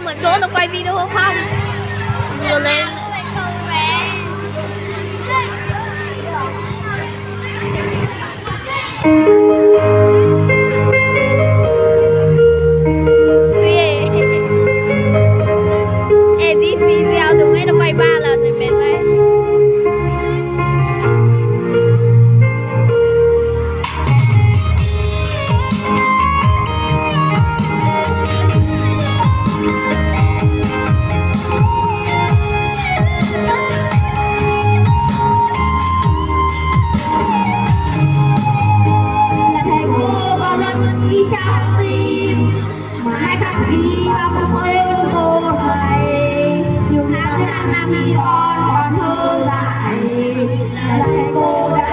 mượn chỗ nó quay video không? Vừa lên. Edit video đúng ấy, nó quay 3 lần rồi mệt vậy. Đi trong tim mãi khắc ghi vào cuộc yêu cô này dù 25 năm đi con còn thơ dại là thầy cô đã